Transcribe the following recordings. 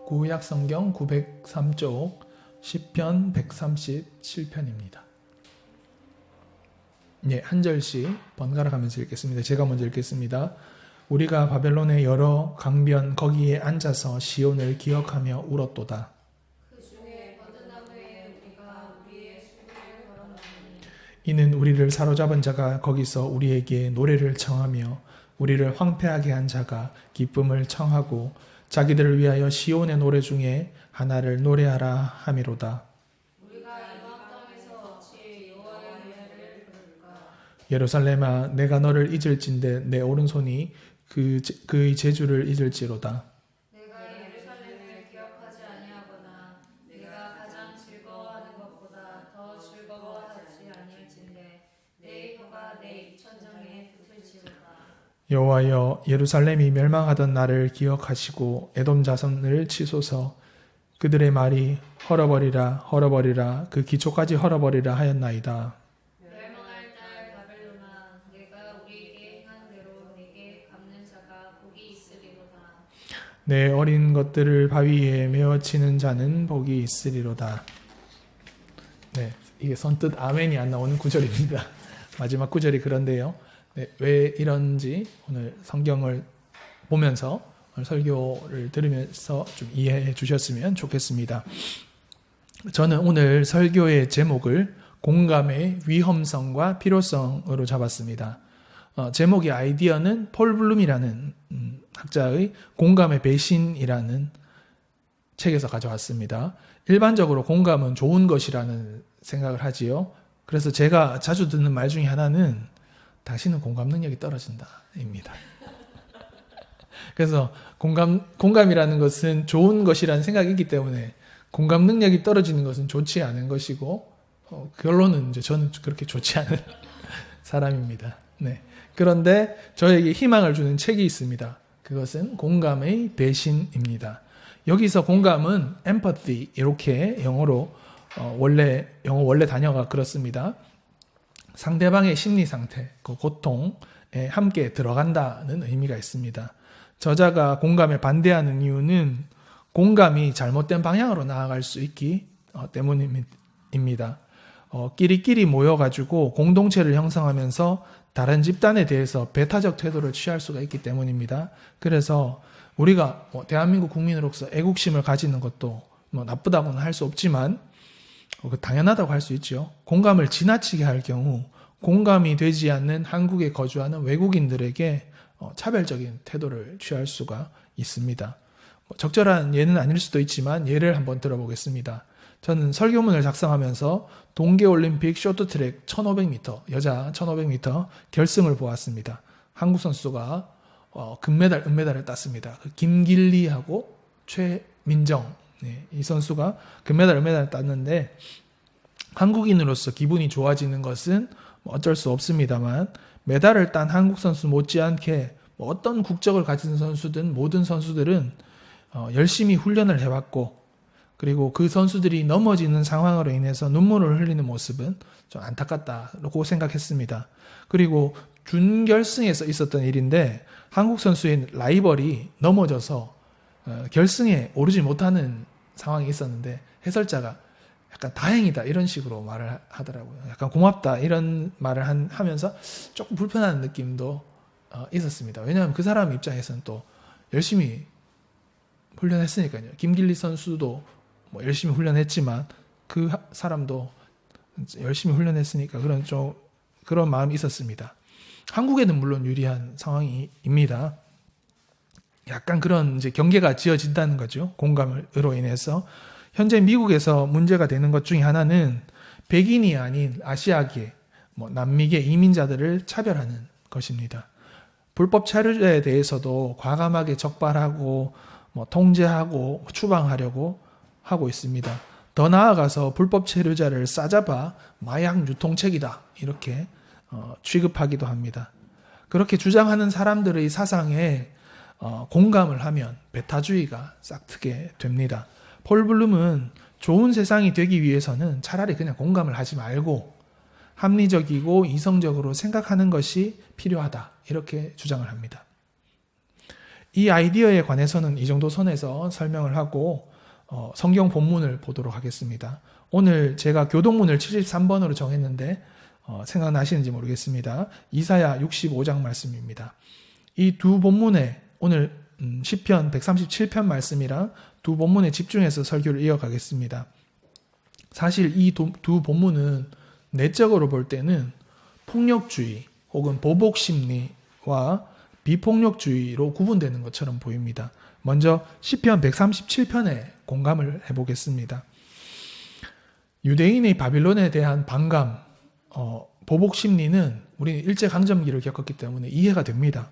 구약 성경 903쪽 시편 137편입니다. 한 절씩 번갈아 가면서 읽겠습니다. 제가 먼저 읽겠습니다. 우리가 바벨론의 여러 강변 거기에 앉아서 시온을 기억하며 울었도다. 그 중에 버드나무에 우리가 우리의 수고를 걸어놓으니 이는 우리를 사로잡은 자가 거기서 우리에게 노래를 청하며 우리를 황폐하게 한 자가 기쁨을 청하고 자기들을 위하여 시온의 노래 중에 하나를 노래하라 함이로다. 우리가 이방 땅에서 어찌 여호와의 노래를 부를까? 예루살렘아, 내가 너를 잊을진대 내 오른손이 그의 제주를 잊을지로다. 내가 예루살렘을 기억하지 아니하거나 내가 가장 즐거워하는 것보다 더 즐거워하지 아니할진대 내 혀가 내 입천장에 붙을지로다. 여호와여, 예루살렘이 멸망하던 날을 기억하시고 에돔 자손을 치소서. 그들의 말이 헐어버리라 헐어버리라 그 기초까지 헐어버리라 하였나이다. 멸망할 딸 바벨론아, 내가 우리에게 행한 대로 내게 갚는 자가 복이 있으리로다. 내 어린 것들을 바위에 메어치는 자는 복이 있으리로다. 이게 선뜻 아멘이 안 나오는 구절입니다. 마지막 구절이 그런데요. 왜 이런지 오늘 성경을 보면서 오늘 설교를 들으면서 좀 이해해 주셨으면 좋겠습니다. 저는 오늘 설교의 제목을 공감의 위험성과 필요성으로 잡았습니다. 제목의 아이디어는 폴 블룸이라는 학자의 공감의 배신이라는 책에서 가져왔습니다. 일반적으로 공감은 좋은 것이라는 생각을 하지요. 그래서 제가 자주 듣는 말 중에 하나는 당신은 공감 능력이 떨어진다입니다. 그래서 공감이라는 것은 좋은 것이라는 생각이 있기 때문에 공감 능력이 떨어지는 것은 좋지 않은 것이고 결론은 이제 저는 그렇게 좋지 않은 사람입니다. 그런데 저에게 희망을 주는 책이 있습니다. 그것은 공감의 배신입니다. 여기서 공감은 empathy 이렇게 영어로 영어 원래 단어가 그렇습니다. 상대방의 심리 상태, 그 고통에 함께 들어간다는 의미가 있습니다. 저자가 공감에 반대하는 이유는 공감이 잘못된 방향으로 나아갈 수 있기 때문입니다. 끼리끼리 모여가지고 공동체를 형성하면서 다른 집단에 대해서 배타적 태도를 취할 수가 있기 때문입니다. 그래서 우리가 대한민국 국민으로서 애국심을 가지는 것도 나쁘다고는 할 수 없지만 당연하다고 할 수 있죠. 공감을 지나치게 할 경우 공감이 되지 않는 한국에 거주하는 외국인들에게 차별적인 태도를 취할 수가 있습니다. 적절한 예는 아닐 수도 있지만 예를 한번 들어보겠습니다. 저는 설교문을 작성하면서 동계올림픽 쇼트트랙 1500m, 여자 1500m 결승을 보았습니다. 한국 선수가 금메달, 은메달을 땄습니다. 김길리하고 최민정, 이 선수가 금메달, 은메달을 땄는데 한국인으로서 기분이 좋아지는 것은 어쩔 수 없습니다만 메달을 딴 한국 선수 못지않게 어떤 국적을 가진 선수든 모든 선수들은 열심히 훈련을 해왔고 그리고 그 선수들이 넘어지는 상황으로 인해서 눈물을 흘리는 모습은 좀 안타깝다고 생각했습니다. 그리고 준결승에서 있었던 일인데 한국 선수의 라이벌이 넘어져서 결승에 오르지 못하는 상황이 있었는데 해설자가 약간 다행이다 이런 식으로 말을 하더라고요. 약간 고맙다 이런 말을 하면서 조금 불편한 느낌도 있었습니다. 왜냐하면 그 사람 입장에서는 또 열심히 훈련했으니까요. 김길리 선수도 열심히 훈련했지만 그 사람도 열심히 훈련했으니까 그런 마음이 있었습니다. 한국에는 물론 유리한 상황입니다. 약간 그런 이제 경계가 지어진다는 거죠. 공감으로 인해서. 현재 미국에서 문제가 되는 것 중에 하나는 백인이 아닌 아시아계, 남미계 이민자들을 차별하는 것입니다. 불법 체류자에 대해서도 과감하게 적발하고 통제하고 추방하려고 하고 있습니다. 더 나아가서 불법 체류자를 싸잡아 마약 유통책이다 이렇게 취급하기도 합니다. 그렇게 주장하는 사람들의 사상에 공감을 하면 배타주의가 싹트게 됩니다. 폴 블룸은 좋은 세상이 되기 위해서는 차라리 그냥 공감을 하지 말고 합리적이고 이성적으로 생각하는 것이 필요하다 이렇게 주장을 합니다. 이 아이디어에 관해서는 이 정도 선에서 설명을 하고 성경 본문을 보도록 하겠습니다. 오늘 제가 교동문을 73번으로 정했는데 생각나시는지 모르겠습니다. 이사야 65장 말씀입니다. 이 두 본문에 오늘 시편 137편 말씀이랑 두 본문에 집중해서 설교를 이어가겠습니다. 사실 이 두 본문은 내적으로 볼 때는 폭력주의 혹은 보복심리와 비폭력주의로 구분되는 것처럼 보입니다. 먼저 시편 137편에 공감을 해보겠습니다. 유대인의 바빌론에 대한 반감, 보복심리는 우리는 일제강점기를 겪었기 때문에 이해가 됩니다.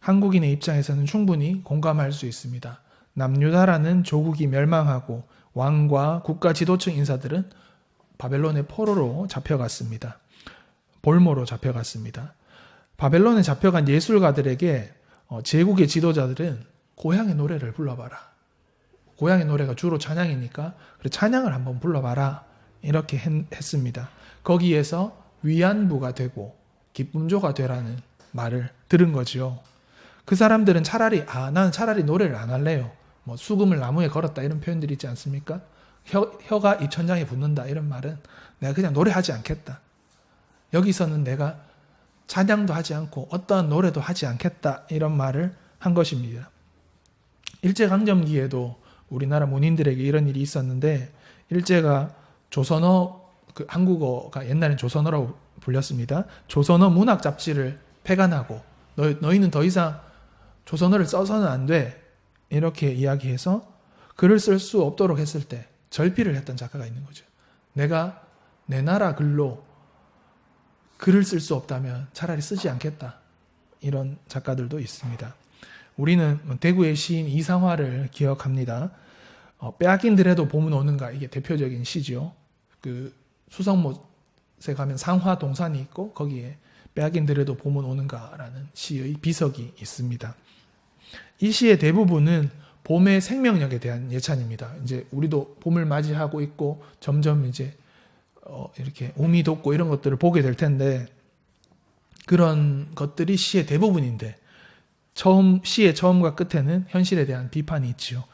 한국인의 입장에서는 충분히 공감할 수 있습니다. 남유다라는 조국이 멸망하고 왕과 국가 지도층 인사들은 바벨론의 포로로 잡혀갔습니다. 볼모로 잡혀갔습니다. 바벨론에 잡혀간 예술가들에게 제국의 지도자들은 고향의 노래를 불러봐라. 고향의 노래가 주로 찬양이니까 찬양을 한번 불러봐라. 이렇게 했습니다. 거기에서 위안부가 되고 기쁨조가 되라는 말을 들은 거죠. 그 사람들은 차라리 나는 차라리 노래를 안 할래요. 뭐 수금을 나무에 걸었다 이런 표현들이 있지 않습니까? 혀가 입천장에 붙는다 이런 말은 내가 그냥 노래하지 않겠다. 여기서는 내가 찬양도 하지 않고 어떠한 노래도 하지 않겠다 이런 말을 한 것입니다. 일제강점기에도 우리나라 문인들에게 이런 일이 있었는데 일제가 조선어, 한국어가 옛날엔 조선어라고 불렸습니다. 조선어 문학 잡지를 폐간하고 너희는 더 이상 조선어를 써서는 안 돼. 이렇게 이야기해서 글을 쓸 수 없도록 했을 때 절필을 했던 작가가 있는 거죠. 내가 내 나라 글로 글을 쓸 수 없다면 차라리 쓰지 않겠다. 이런 작가들도 있습니다. 우리는 대구의 시인 이상화를 기억합니다. 빼앗긴 들에도 봄은 오는가 이게 대표적인 시죠. 그 수성못에 가면 상화 동산이 있고 거기에 빼앗긴 들에도 봄은 오는가라는 시의 비석이 있습니다. 이 시의 대부분은 봄의 생명력에 대한 예찬입니다. 이제 우리도 봄을 맞이하고 있고 점점 이제 이렇게 우미 돋고 이런 것들을 보게 될 텐데 그런 것들이 시의 대부분인데 시의 처음과 끝에는 현실에 대한 비판이 있지요.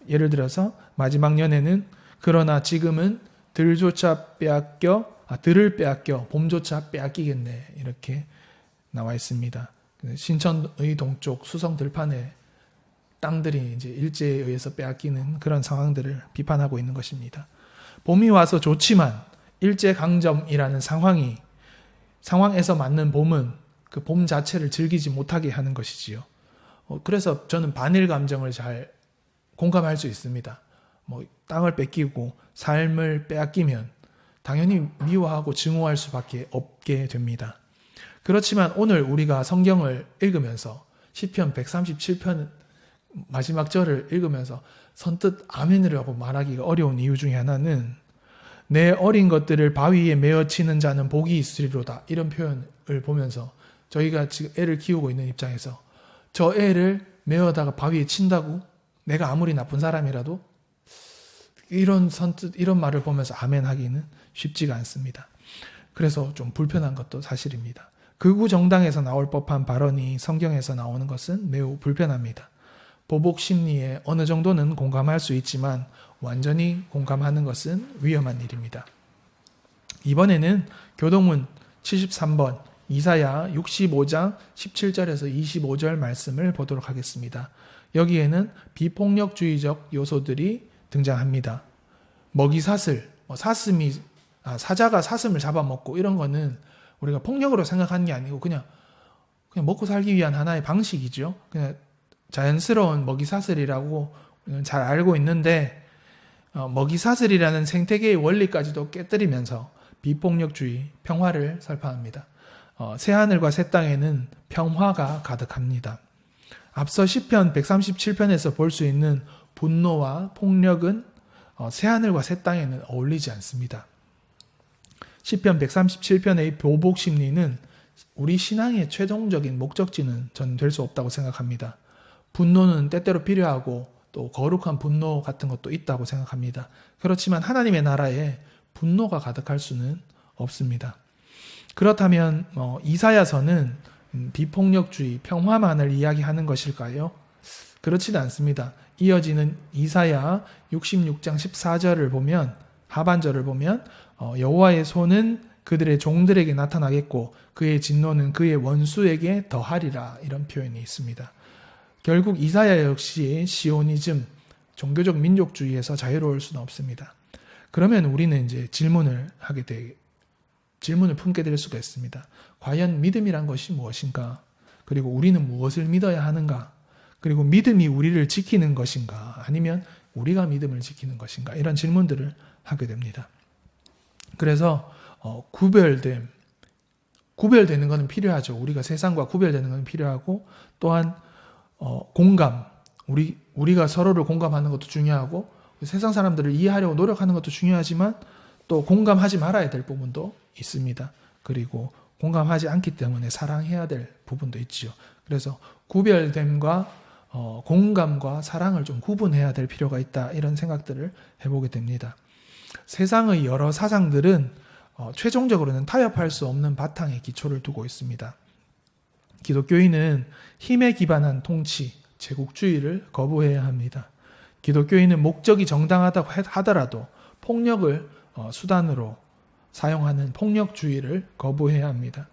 예를 들어서 마지막 연에는 그러나 지금은 들을 빼앗겨 봄조차 빼앗기겠네 이렇게 나와 있습니다. 신천의 동쪽 수성 들판에 땅들이 이제 일제에 의해서 빼앗기는 그런 상황들을 비판하고 있는 것입니다. 봄이 와서 좋지만 일제강점이라는 상황에서 맞는 봄은 그 봄 자체를 즐기지 못하게 하는 것이지요. 그래서 저는 반일 감정을 잘 공감할 수 있습니다. 땅을 뺏기고 삶을 빼앗기면 당연히 미워하고 증오할 수밖에 없게 됩니다. 그렇지만 오늘 우리가 성경을 읽으면서 시편 137편 마지막 절을 읽으면서 선뜻 아멘이라고 말하기가 어려운 이유 중에 하나는 내 어린 것들을 바위에 메어치는 자는 복이 있으리로다 이런 표현을 보면서 저희가 지금 애를 키우고 있는 입장에서 저 애를 메어다가 바위에 친다고 내가 아무리 나쁜 사람이라도 이런 말을 보면서 아멘 하기는 쉽지가 않습니다. 그래서 좀 불편한 것도 사실입니다. 극우 정당에서 나올 법한 발언이 성경에서 나오는 것은 매우 불편합니다. 보복 심리에 어느 정도는 공감할 수 있지만 완전히 공감하는 것은 위험한 일입니다. 이번에는 교동문 73번 이사야 65장 17절에서 25절 말씀을 보도록 하겠습니다. 여기에는 비폭력주의적 요소들이 등장합니다. 먹이사슬, 사자가 사슴을 잡아먹고 이런 거는 우리가 폭력으로 생각하는 게 아니고 그냥 먹고 살기 위한 하나의 방식이죠. 그냥 자연스러운 먹이사슬이라고 잘 알고 있는데 먹이사슬이라는 생태계의 원리까지도 깨뜨리면서 비폭력주의, 평화를 설파합니다. 새하늘과 새 땅에는 평화가 가득합니다. 앞서 시편 137편에서 볼 수 있는 분노와 폭력은 새하늘과 새 땅에는 어울리지 않습니다. 시편 137편의 보복 심리는 우리 신앙의 최종적인 목적지는 저는 될 수 없다고 생각합니다. 분노는 때때로 필요하고 또 거룩한 분노 같은 것도 있다고 생각합니다. 그렇지만 하나님의 나라에 분노가 가득할 수는 없습니다. 그렇다면 이사야서는 비폭력주의, 평화만을 이야기하는 것일까요? 그렇지는 않습니다. 이어지는 이사야 66장 14절을 보면, 하반절을 보면 여호와의 손은 그들의 종들에게 나타나겠고 그의 진노는 그의 원수에게 더하리라, 이런 표현이 있습니다. 결국 이사야 역시 시오니즘, 종교적 민족주의에서 자유로울 수는 없습니다. 그러면 우리는 이제 질문을 품게 될 수가 있습니다. 과연 믿음이란 것이 무엇인가? 그리고 우리는 무엇을 믿어야 하는가? 그리고 믿음이 우리를 지키는 것인가? 아니면 우리가 믿음을 지키는 것인가? 이런 질문들을 하게 됩니다. 그래서 구별되는 것은 필요하죠. 우리가 세상과 구별되는 것은 필요하고, 또한 공감, 우리가 서로를 공감하는 것도 중요하고, 세상 사람들을 이해하려고 노력하는 것도 중요하지만 또 공감하지 말아야 될 부분도 있습니다. 그리고 공감하지 않기 때문에 사랑해야 될 부분도 있지요. 그래서 구별됨과 공감과 사랑을 좀 구분해야 될 필요가 있다, 이런 생각들을 해보게 됩니다. 세상의 여러 사상들은 최종적으로는 타협할 수 없는 바탕에 기초를 두고 있습니다. 기독교인은 힘에 기반한 통치, 제국주의를 거부해야 합니다. 기독교인은 목적이 정당하다고 하더라도 폭력을 수단으로 사용하는 폭력주의를 거부해야 합니다.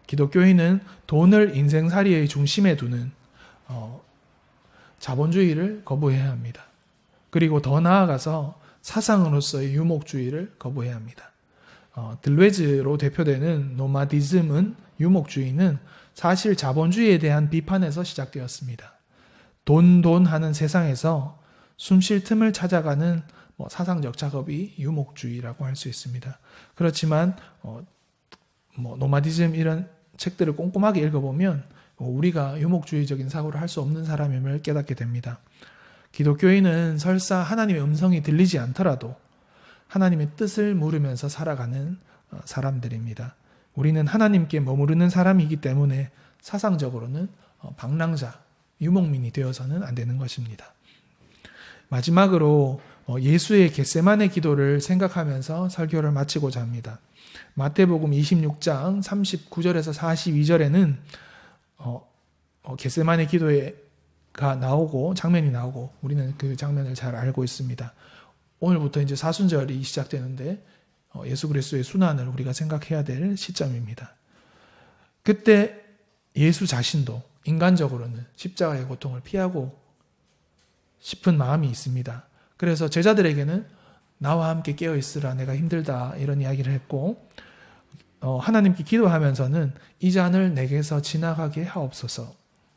기독교인은 돈을 인생살이의 중심에 두는 자본주의를 거부해야 합니다. 그리고 더 나아가서 사상으로서의 유목주의를 거부해야 합니다. 들레즈로 대표되는 노마디즘은, 유목주의는 사실 자본주의에 대한 비판에서 시작되었습니다. 돈 하는 세상에서 숨쉴 틈을 찾아가는 사상적 작업이 유목주의라고 할 수 있습니다. 그렇지만 노마디즘 이런 책들을 꼼꼼하게 읽어보면 우리가 유목주의적인 사고를 할 수 없는 사람임을 깨닫게 됩니다. 기독교인은 설사 하나님의 음성이 들리지 않더라도 하나님의 뜻을 물으면서 살아가는 사람들입니다. 우리는 하나님께 머무르는 사람이기 때문에 사상적으로는 방랑자, 유목민이 되어서는 안 되는 것입니다. 마지막으로 예수의 겟세마네 기도를 생각하면서 설교를 마치고자 합니다. 마태복음 26장 39절에서 42절에는 겟세마네 기도가 나오고, 장면이 나오고, 우리는 그 장면을 잘 알고 있습니다. 오늘부터 이제 사순절이 시작되는데 예수 그리스도의 순환을 우리가 생각해야 될 시점입니다. 그때 예수 자신도 인간적으로는 십자가의 고통을 피하고 싶은 마음이 있습니다. 그래서 제자들에게는 나와 함께 깨어 있으라, 내가 힘들다, 이런 이야기를 했고, 하나님께 기도하면서는 이 잔을 내게서 지나가게 하옵소서,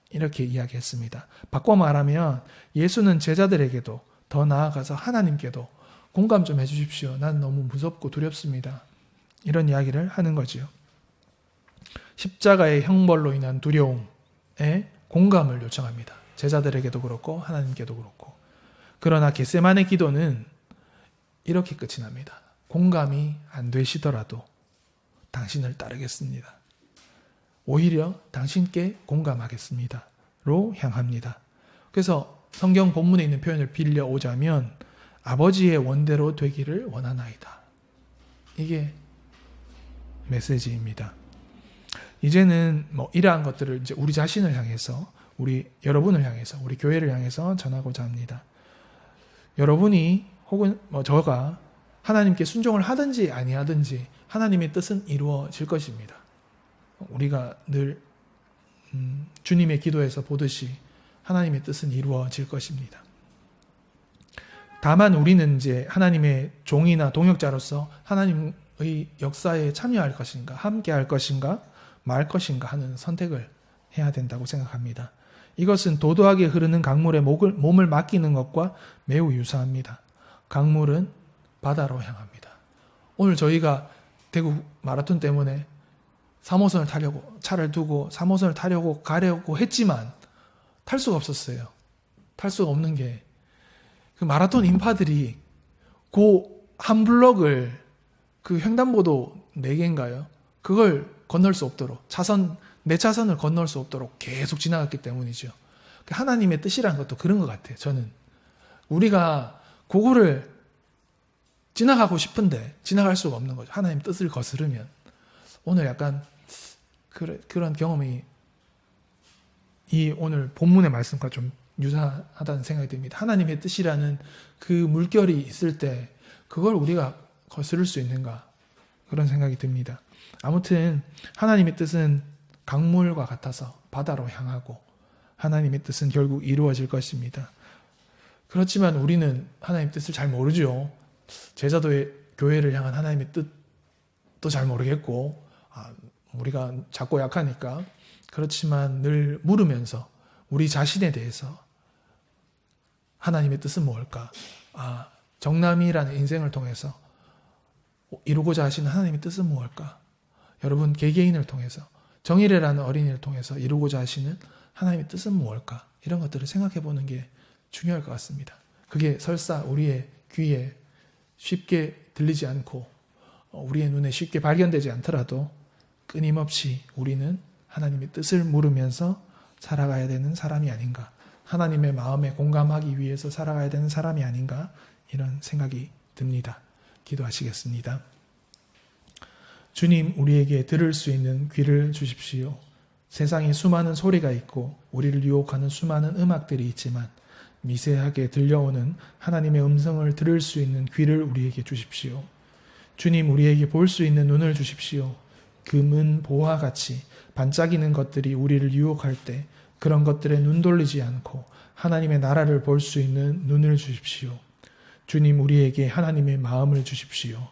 이렇게 이야기했습니다. 바꿔 말하면 예수는 제자들에게도, 더 나아가서 하나님께도 공감 좀 해주십시오. 난 너무 무섭고 두렵습니다, 이런 이야기를 하는 거지요. 십자가의 형벌로 인한 두려움에 공감을 요청합니다. 제자들에게도 그렇고 하나님께도 그렇고. 그러나 겟세마네 기도는 이렇게 끝이 납니다. 공감이 안 되시더라도 당신을 따르겠습니다. 오히려 당신께 공감하겠습니다.로 향합니다. 그래서 성경 본문에 있는 표현을 빌려오자면 아버지의 원대로 되기를 원하나이다. 이게 메시지입니다. 이제는 이러한 것들을 이제 우리 자신을 향해서, 우리 여러분을 향해서, 우리 교회를 향해서 전하고자 합니다. 여러분이 혹은 저가 하나님께 순종을 하든지 아니하든지 하나님의 뜻은 이루어질 것입니다. 우리가 늘 주님의 기도에서 보듯이 하나님의 뜻은 이루어질 것입니다. 다만 우리는 이제 하나님의 종이나 동역자로서 하나님의 역사에 참여할 것인가, 함께할 것인가, 말 것인가 하는 선택을 해야 된다고 생각합니다. 이것은 도도하게 흐르는 강물에 몸을 맡기는 것과 매우 유사합니다. 강물은 바다로 향합니다. 오늘 저희가 대구 마라톤 때문에 3호선을 타려고, 차를 두고 3호선을 가려고 했지만 탈 수가 없었어요. 탈 수가 없는 게, 그 마라톤 인파들이 한 블럭을, 그 횡단보도 4개인가요? 그걸 건널 수 없도록, 4차선을 건널 수 없도록 계속 지나갔기 때문이죠. 하나님의 뜻이라는 것도 그런 것 같아요. 저는 우리가 그거를 지나가고 싶은데 지나갈 수가 없는 거죠. 하나님 뜻을 거스르면. 오늘 약간 그런 경험이 이 오늘 본문의 말씀과 좀 유사하다는 생각이 듭니다. 하나님의 뜻이라는 그 물결이 있을 때 그걸 우리가 거스를 수 있는가? 그런 생각이 듭니다. 아무튼 하나님의 뜻은 강물과 같아서 바다로 향하고 하나님의 뜻은 결국 이루어질 것입니다. 그렇지만 우리는 하나님의 뜻을 잘 모르죠. 제자도의 교회를 향한 하나님의 뜻도 잘 모르겠고 우리가 작고 약하니까 그렇지만 늘 물으면서 우리 자신에 대해서 하나님의 뜻은 무엇일까? 정남이라는 인생을 통해서 이루고자 하시는 하나님의 뜻은 무엇일까? 여러분 개개인을 통해서 정일애라는 어린이를 통해서 이루고자 하시는 하나님의 뜻은 무엇일까? 이런 것들을 생각해 보는 게 중요할 것 같습니다. 그게 설사 우리의 귀에 쉽게 들리지 않고 우리의 눈에 쉽게 발견되지 않더라도 끊임없이 우리는 하나님의 뜻을 물으면서 살아가야 되는 사람이 아닌가, 하나님의 마음에 공감하기 위해서 살아가야 되는 사람이 아닌가, 이런 생각이 듭니다. 기도하시겠습니다. 주님, 우리에게 들을 수 있는 귀를 주십시오. 세상에 수많은 소리가 있고 우리를 유혹하는 수많은 음악들이 있지만 미세하게 들려오는 하나님의 음성을 들을 수 있는 귀를 우리에게 주십시오. 주님, 우리에게 볼 수 있는 눈을 주십시오. 금은 보화 같이 반짝이는 것들이 우리를 유혹할 때 그런 것들에 눈 돌리지 않고 하나님의 나라를 볼 수 있는 눈을 주십시오. 주님, 우리에게 하나님의 마음을 주십시오.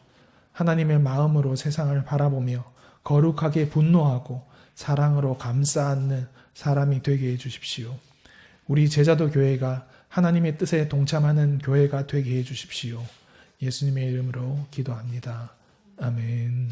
하나님의 마음으로 세상을 바라보며 거룩하게 분노하고 사랑으로 감싸 안는 사람이 되게 해주십시오. 우리 제자도 교회가 하나님의 뜻에 동참하는 교회가 되게 해주십시오. 예수님의 이름으로 기도합니다. 아멘.